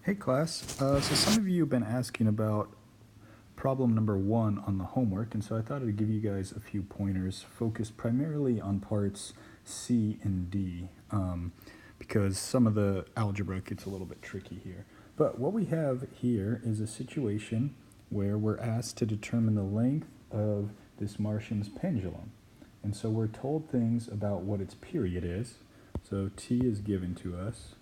Hey class, so some of you have been asking about problem number 1 on the homework, and so I thought I'd give you guys a few pointers focused primarily on parts C and D, because some of the algebra gets a little bit tricky here. But what we have here is a situation where we're asked to determine the length of this Martian's pendulum. And so we're told things about what its period is. So T is given to us.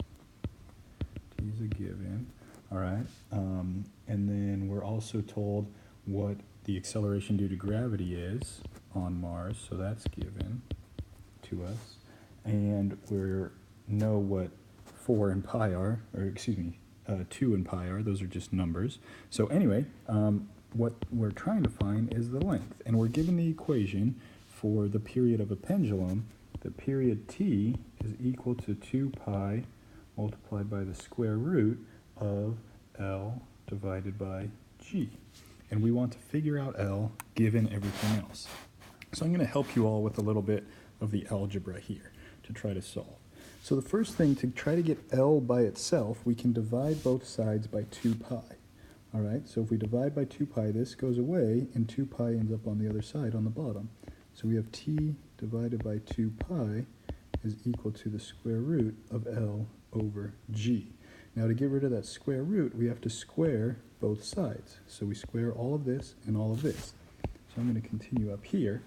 T is a given. All right. And then we're also told what the acceleration due to gravity is on Mars. So that's given to us. And we know what 4 and pi are, or excuse me, 2 and pi are. Those are just numbers. So anyway, what we're trying to find is the length. And we're given the equation for the period of a pendulum. The period t is equal to 2 pi multiplied by the square root of L divided by G. And we want to figure out L given everything else. So I'm going to help you all with a little bit of the algebra here to try to solve. So the first thing, to try to get L by itself, we can divide both sides by 2 pi. All right, so if we divide by 2 pi, this goes away, and 2 pi ends up on the other side on the bottom. So we have t divided by 2 pi is equal to the square root of L over G. Now to get rid of that square root, we have to square both sides. So we square all of this and all of this. So I'm going to continue up here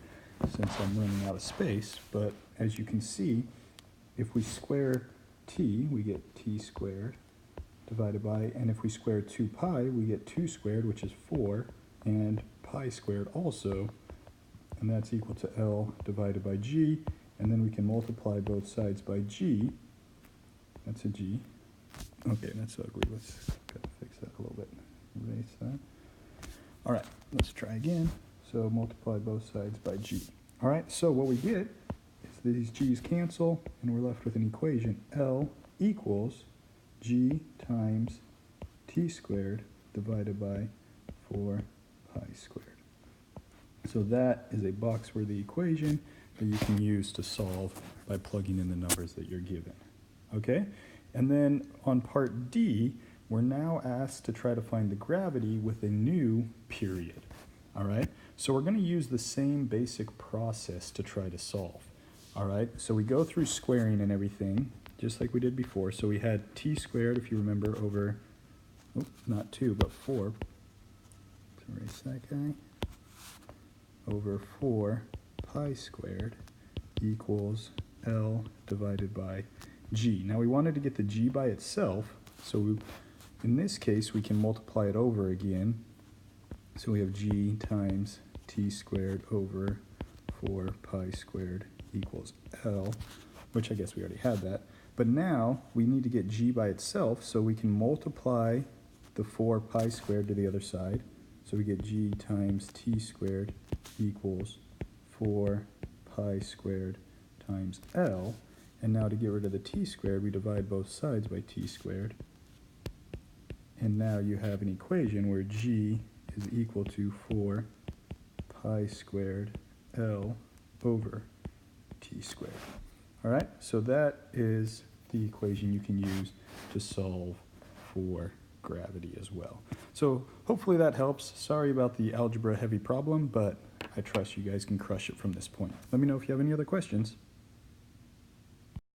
since I'm running out of space, but as you can see, if we square t, we get t squared divided by, and if we square 2 pi, we get 2 squared, which is 4, and pi squared also, and that's equal to L divided by G, and then we can multiply both sides by G. That's a G. Okay, that's ugly. Let's fix that a little bit. Erase that. All right, let's try again. So multiply both sides by G. All right, so what we get is these G's cancel, and we're left with an equation. L equals G times t squared divided by 4 pi squared. So that is a box-worthy equation that you can use to solve by plugging in the numbers that you're given. Okay? And then on part D, we're now asked to try to find the gravity with a new period. All right? So we're going to use the same basic process to try to solve. All right? So we go through squaring and everything, just like we did before. So we had t squared, if you remember, over, not 2, but 4. Let's erase that guy. Over 4 pi squared equals L divided by G. Now we wanted to get the G by itself, so in this case we can multiply it over again. So we have G times t squared over 4 pi squared equals L, which I guess we already had that. But now we need to get G by itself, so we can multiply the 4 pi squared to the other side. So we get G times t squared equals 4 pi squared times L. And now to get rid of the t squared, we divide both sides by t squared. And now you have an equation where G is equal to 4 pi squared L over t squared. All right, so that is the equation you can use to solve for gravity as well. So hopefully that helps. Sorry about the algebra heavy problem, but I trust you guys can crush it from this point. Let me know if you have any other questions.